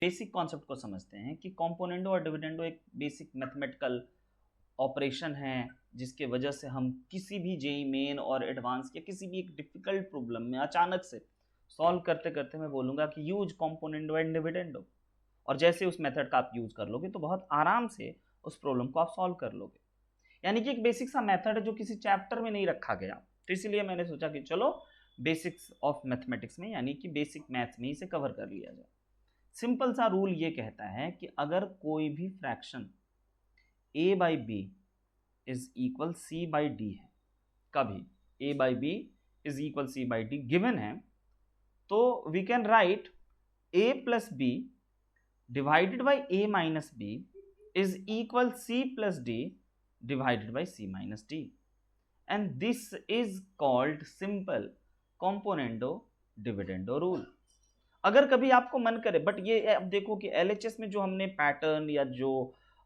Basic concept को समझते हैं कि कॉम्पोनेंडो और डिविडेंडो एक बेसिक मैथमेटिकल ऑपरेशन है जिसके वजह से हम किसी भी जेई मेन और एडवांस या किसी भी एक डिफिकल्ट प्रॉब्लम में अचानक से सॉल्व करते करते मैं बोलूँगा कि यूज कॉम्पोनेंडो एंड डिविडेंडो, और जैसे उस मेथड का आप यूज कर लोगे तो बहुत आराम से उस प्रॉब्लम को आप सॉल्व कर लोगे। यानी कि एक बेसिक सा मेथड है जो किसी चैप्टर में नहीं रखा गया, तो इसलिए मैंने सोचा कि चलो बेसिक्स ऑफ मैथमेटिक्स में यानी कि बेसिक मैथ्स में इसे कवर कर लिया जाए। सिंपल सा रूल ये कहता है कि अगर कोई भी fraction a by B is equal c by D है, कभी a by B is equal c by D given है, तो we can write a plus B divided by a minus B is equal c plus D divided by c minus D, and this is called simple componendo dividendo rule. अगर कभी आपको मन करे, but ये अब देखो कि एलएचएस में जो हमने पैटर्न या जो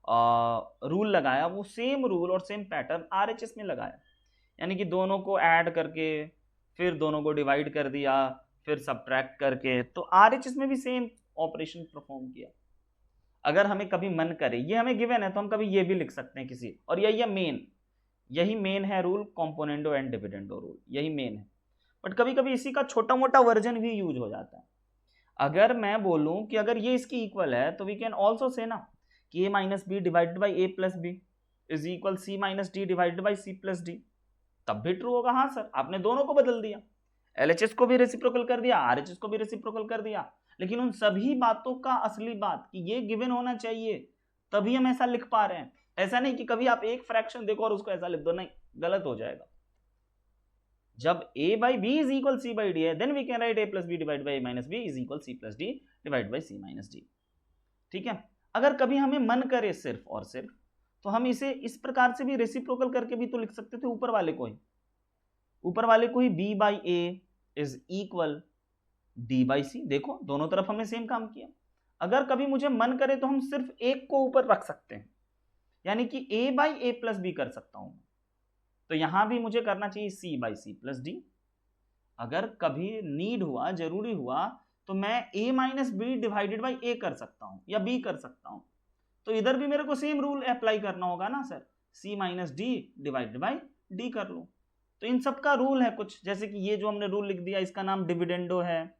रूल लगाया वो सेम रूल और सेम पैटर्न आरएचएस में लगाया, यानी कि दोनों को ऐड करके फिर दोनों को डिवाइड कर दिया फिर सब्ट्रैक्ट करके, तो आरएचएस में भी सेम ऑपरेशन परफॉर्म किया। अगर हमें कभी मन करे, ये हमें गिवन है तो हम कभी ये भी लिख सकते हैं किसी, और यही मेन है rule, componendo and dividendo rule, यही मेन है। बट कभी कभी इसी का छोटा मोटा वर्जन भी यूज हो जाता है। अगर मैं बोलूं कि अगर ये इसकी इक्वल है तो वी कैन ऑल्सो से ना कि a minus B divided by A plus B is equal C minus D divided by C plus D, तब भी ट्रू होगा। हाँ सर, आपने दोनों को बदल दिया, एलएचएस को भी रेसिप्रोकल कर दिया, आरएचएस को भी रेसिप्रोकल कर दिया, लेकिन उन सभी बातों का असली बात कि ये गिवन होना चाहिए तभी हम ऐसा लिख पा रहे हैं। ऐसा नहीं कि कभी आप एक फ्रैक्शन देखो और उसको ऐसा लिख दो, नहीं, गलत हो जाएगा। जब a by B is equal C by D है, then we can write a plus B divide by minus B is equal C plus D divide by C minus D. ठीक है, अगर कभी हमें मन करे सिर्फ और सिर्फ, तो हम इसे इस प्रकार से भी रेसिप्रोकल करके भी तो लिख सकते थे, ऊपर वाले को ही b by A is equal D by C. देखो दोनों तरफ हमने सेम काम किया। अगर कभी मुझे मन करे तो हम सिर्फ एक को ऊपर रख सकते हैं, यानी कि a by A plus B कर सकता हूं, तो यहां भी मुझे करना चाहिए c by C plus D. अगर कभी नीड हुआ, जरूरी हुआ, तो मैं a minus B divided by A कर सकता हूं या b कर सकता हूं, तो इधर भी मेरे को सेम रूल अप्लाई करना होगा ना sir, c minus D divided by D कर लो। तो इन सब का रूल है कुछ, जैसे कि ये जो हमने रूल लिख दिया इसका नाम डिविडेंडो है,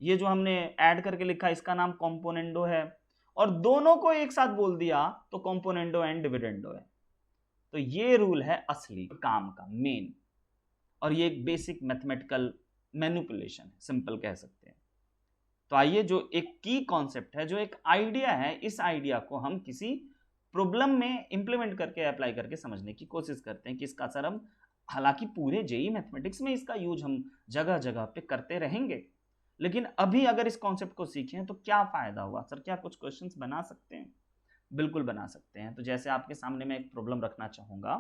ये जो हमने ऐड करके लिखा इसका नाम कॉम्पोनेंडो है, और दोनों को एक साथ बोल दिया तो कॉम्पोनेंडो एंड डिविडेंडो है। तो ये रूल है असली काम का मेन, और ये एक बेसिक मैथमेटिकल मैनिपुलेशन है, सिंपल कह सकते हैं। तो आइए, जो एक की कॉन्सेप्ट है, जो एक आइडिया है, इस आइडिया को हम किसी प्रॉब्लम में इंप्लीमेंट करके अप्लाई करके समझने की कोशिश करते हैं कि इसका असर हम, हालांकि पूरे जेई मैथमेटिक्स में इसका यूज हम जगह जगह पे करते रहेंगे, लेकिन अभी अगर इस कॉन्सेप्ट को सीखें तो क्या फायदा हुआ सर, क्या कुछ क्वेश्चंस बना सकते हैं? बिल्कुल बना सकते हैं। तो जैसे आपके सामने मैं एक प्रॉब्लम रखना चाहूंगा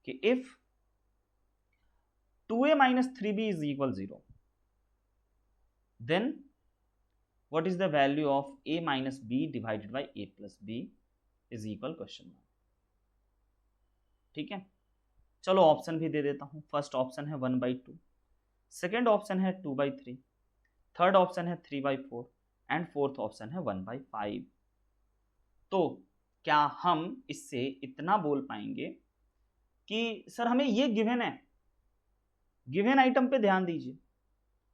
कि if 2a minus 3b is equal 0, then what is the value of a minus b divided by a plus b is equal question mark। ठीक है, चलो ऑप्शन भी दे देता हूं। फर्स्ट ऑप्शन है 1/2, सेकेंड ऑप्शन है 2/3, थर्ड ऑप्शन है 3/4 and fourth option है 1/5। तो क्या हम इससे इतना बोल पाएंगे कि सर हमें ये गिवन है, गिवन आइटम पे ध्यान दीजिए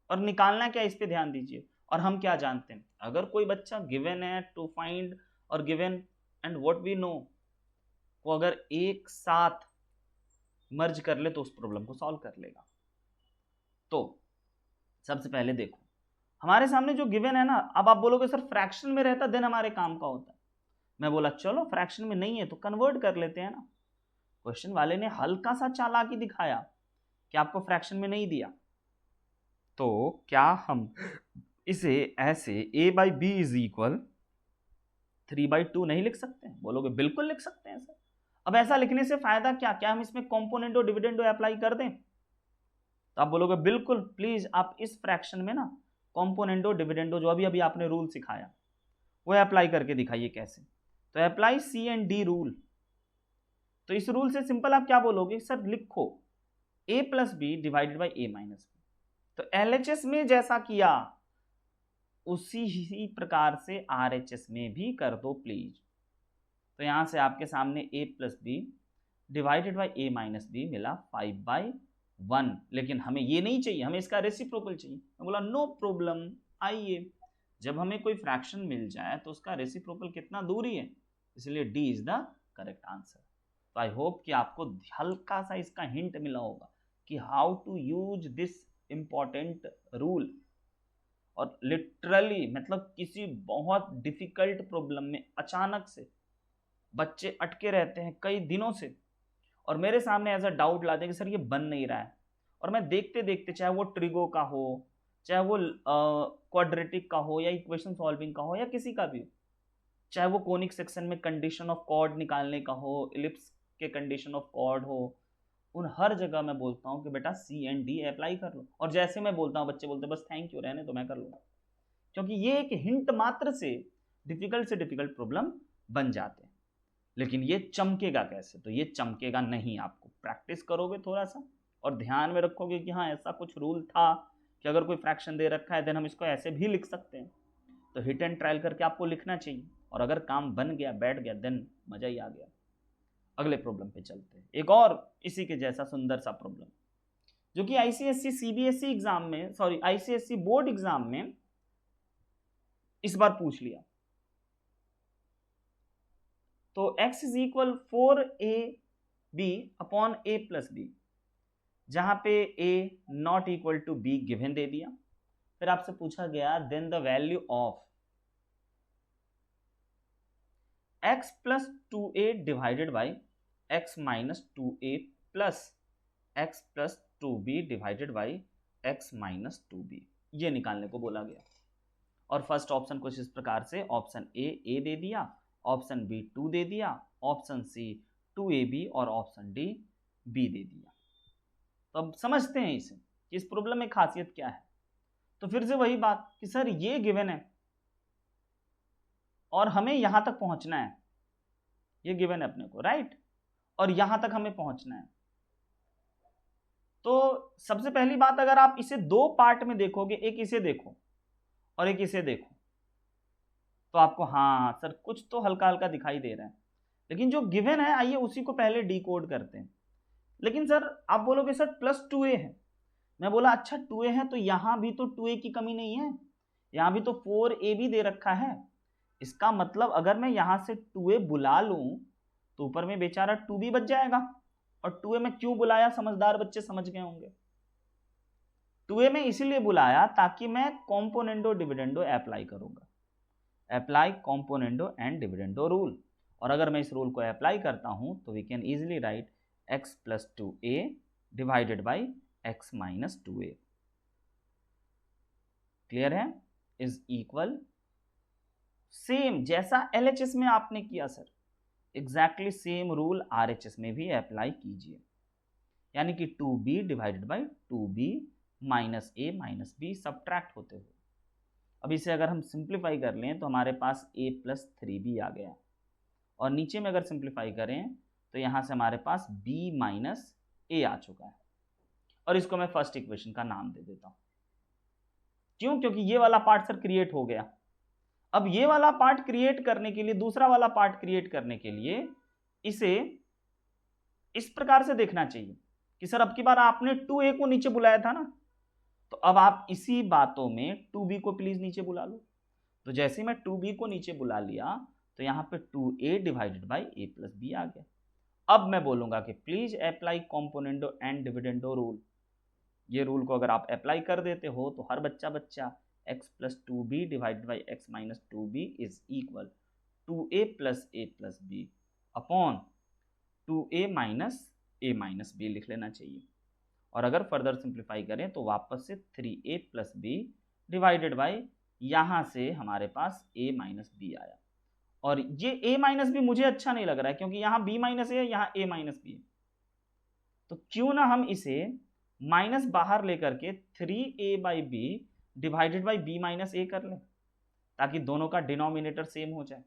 और निकालना क्या इस पे ध्यान दीजिए। और हम क्या जानते हैं, अगर कोई बच्चा गिवन है टू फाइंड और given and what we know को अगर एक साथ मर्ज कर ले तो उस प्रॉब्लम को सॉल्व कर लेगा। तो सबसे पहले देखो हमारे सामने जो गिवन है ना, अब आप बोलोगे सर फ्रैक्शन में रहता देन हमारे काम का होता है। मैं बोला चलो फ्रैक्शन में नहीं है तो कन्वर्ट कर लेते हैं ना। क्वेश्चन वाले ने हल्का सा चालाकी दिखाया कि आपको फ्रैक्शन में नहीं दिया, तो क्या हम इसे ऐसे a by B is equal 3/2 नहीं लिख सकते हैं? बोलोगे बिल्कुल लिख सकते हैं सर। अब ऐसा लिखने से फायदा क्या, क्या हम इसमें कॉम्पोनेंडो डिविडेंडो अप्लाई कर दें? तो आप बोलोगे बिल्कुल, प्लीज आप इस फ्रैक्शन में ना कॉम्पोनेंडो डिविडेंडो जो अभी अभी आपने रूल सिखाया वो अप्लाई करके दिखाइए कैसे। तो apply C and D rule. तो इस रूल से सिंपल आप क्या बोलोगे, सर लिखो a plus B divided by A minus B. तो एलएचएस में जैसा किया उसी ही प्रकार से RHS में भी कर दो प्लीज। तो यहाँ से आपके सामने a plus B divided by a minus B मिला 5/1, लेकिन हमें ये नहीं चाहिए, हमें इसका रेसिप्रोकल चाहिए। मैं बोला नो प्रॉब्लम, आइए, जब हमें कोई फ्रैक्शन मिल जाए तो उसका रेसिप्रोकल कितना दूर ही है, इसलिए D is the correct answer. तो आई होप कि आपको हल्का सा इसका हिंट मिला होगा कि how to use this important rule. और लिटरली मतलब किसी बहुत डिफिकल्ट प्रॉब्लम में अचानक से बच्चे अटके रहते हैं कई दिनों से, और मेरे सामने ऐसा डाउट लाते हैं कि सर ये बन नहीं रहा है, और मैं देखते देखते, चाहे वो ट्रिगो का हो, चाहे वो क्वाड्रेटिक का हो, या इक्वेशन सॉल्विंग का हो, या किसी का भी हो, चाहे वो कोनिक सेक्शन में कंडीशन ऑफ कॉर्ड निकालने का हो, इलिप्स के कंडीशन ऑफ कॉर्ड हो, उन हर जगह मैं बोलता हूँ कि बेटा सी एंड डी अप्लाई कर लो। और जैसे मैं बोलता हूँ बच्चे बोलते बस थैंक यू, रहने तो मैं कर लूँगा, क्योंकि ये एक हिंट मात्र से डिफिकल्ट प्रॉब्लम बन जाते हैं। लेकिन ये चमकेगा कैसे? तो ये चमकेगा नहीं, आपको प्रैक्टिस करोगे थोड़ा सा और ध्यान में रखोगे कि हाँ ऐसा कुछ रूल था कि अगर कोई फ्रैक्शन दे रखा है देन हम इसको ऐसे भी लिख सकते हैं। तो हिट एंड ट्रायल करके आपको लिखना चाहिए, और अगर काम बन गया, बैठ गया, देन मजा ही आ गया। अगले प्रॉब्लम पे चलते हैं, एक और इसी के जैसा सुंदर सा प्रॉब्लम जो कि आईसीएसई सीबीएसई एग्जाम में, सॉरी आईसीएसई बोर्ड एग्जाम में इस बार पूछ लिया। तो x is equal 4ab upon a plus B, जहां पे a not equal to b given दे दिया। फिर आपसे पूछा गया then the value of x plus 2a divided by x minus 2a plus x plus 2b divided by x minus 2b, ये निकालने को बोला गया। और फर्स्ट ऑप्शन कुछ इस प्रकार से, ऑप्शन ए दे दिया, ऑप्शन बी 2 दे दिया, ऑप्शन सी 2ab और ऑप्शन डी बी दे दिया। तो अब समझते हैं इसे कि इस प्रॉब्लम में खासियत क्या है। तो फिर से वही बात कि सर ये गिवन है और हमें यहां तक पहुंचना है, ये गिवन है अपने को, राइट, और यहां तक हमें पहुंचना है। तो सबसे पहली बात, अगर आप इसे दो पार्ट में देखोगे, एक इसे देखो और एक इसे देखो, तो आपको हाँ सर कुछ तो हल्का हल्का दिखाई दे रहा है, लेकिन जो गिवन है आइए उसी को पहले डिकोड करते हैं। लेकिन सर आप बोलोगे सर प्लस 2a है, मैं बोला अच्छा 2a है तो यहां भी तो 2a की कमी नहीं है, यहां भी तो 4a भी दे रखा है। इसका मतलब अगर मैं यहां से 2a बुला लूं तो ऊपर में बेचारा 2b बच जाएगा। और 2a में क्यों बुलाया, समझदार बच्चे समझ गए होंगे। 2a में इसीलिए बुलाया ताकि मैं कॉम्पोनेंडो डिविडेंडो अप्लाई करूंगा, apply componendo and dividendo rule. और अगर मैं इस रूल को अप्लाई करता हूं तो we can easily write x plus 2a divided by x minus 2a, clear है, इज इक्वल सेम जैसा LHS में आपने किया sir, exactly same rule RHS में भी अप्लाई कीजिए, यानी कि 2b divided by 2b minus a minus b subtract होते हुए। अब इसे अगर हम सिंप्लीफाई कर लें तो हमारे पास a प्लस 3b आ गया, और नीचे में अगर सिंप्लीफाई करें तो यहाँ से हमारे पास b माइनस a आ चुका है, और इसको मैं फर्स्ट इक्वेशन का नाम दे देता हूँ। क्यों? क्योंकि ये वाला पार्ट सर क्रिएट हो गया। अब ये वाला पार्ट क्रिएट करने के लिए, दूसरा वाला पार्ट क्रिएट करने के लिए इसे इस प्रकार से देखना चाहिए कि सर अब की बार आपने 2a को नीचे बुलाया था ना, तो अब आप इसी बातों में 2b को प्लीज नीचे बुला लो। तो जैसे मैं 2b को नीचे बुला लिया तो यहाँ पे 2a divided by a plus b आ गया। अब मैं बोलूंगा कि please apply componendo and dividendo rule. ये रूल को अगर आप अप्लाई कर देते हो तो हर बच्चा x plus 2b divided by x minus 2b is equal 2a plus b upon 2a minus b लिख लेना चाहिए। और अगर फर्दर सिंप्लीफाई करें तो वापस से 3a plus b divided by यहाँ से हमारे पास a माइनस b आया। और ये a माइनस बी मुझे अच्छा नहीं लग रहा है क्योंकि यहाँ b माइनस है, यहाँ a माइनस बी है, तो क्यों ना हम इसे माइनस बाहर लेकर के 3a by B divided by b minus a कर लें, ताकि दोनों का डिनोमिनेटर सेम हो जाए।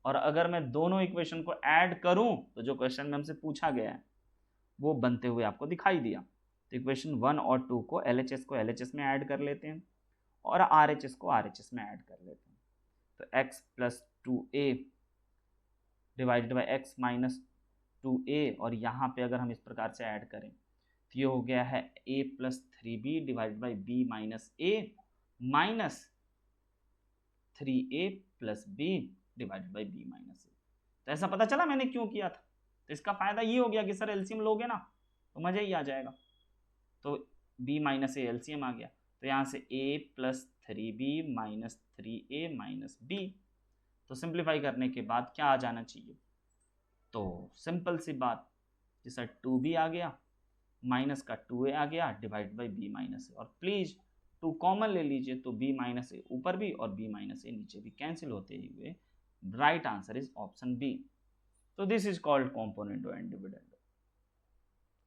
और अगर मैं दोनों इक्वेशन को ऐड करूं तो जो क्वेश्चन में हमसे पूछा गया है वो बनते हुए आपको दिखाई दिया। तो इक्वेशन 1 और 2 को LHS में ऐड कर लेते हैं, और RHS को RHS में ऐड कर लेते हैं। तो x plus 2a divided by x minus 2a, और यहाँ पे अगर हम इस प्रकार से ऐड करें तो ये हो गया है a plus 3b divided by b minus a minus 3a plus b divided by b minus a। तो ऐसा पता चला मैंने क्यों किया था। तो इसका फायदा ये हो गया कि सर एलसीएम लोगे ना तो मजा ही आ जाएगा। तो b माइनस a एलसीएम आ गया, तो यहाँ से a plus 3b minus 3a minus b। तो सिंप्लीफाई करने के बाद क्या आ जाना चाहिए, तो सिंपल सी बात कि सर 2b आ गया माइनस का 2a आ गया divide by b minus a, और प्लीज 2 कॉमन ले लीजिए तो b माइनस a ऊपर भी और b माइनस a नीचे भी कैंसिल होते हुए right answer is option B. तो this is called componendo and dividendo.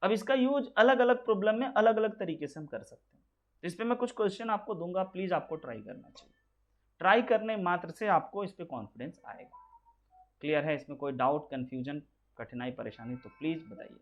अब इसका यूज अलग अलग प्रॉब्लम में अलग अलग तरीके से हम कर सकते हैं। तो इस पर मैं कुछ क्वेश्चन आपको दूंगा, प्लीज आपको ट्राई करना चाहिए। ट्राई करने मात्र से आपको इस पर कॉन्फिडेंस आएगा। क्लियर है? इसमें कोई डाउट, कंफ्यूजन, कठिनाई, परेशानी तो प्लीज बताइए।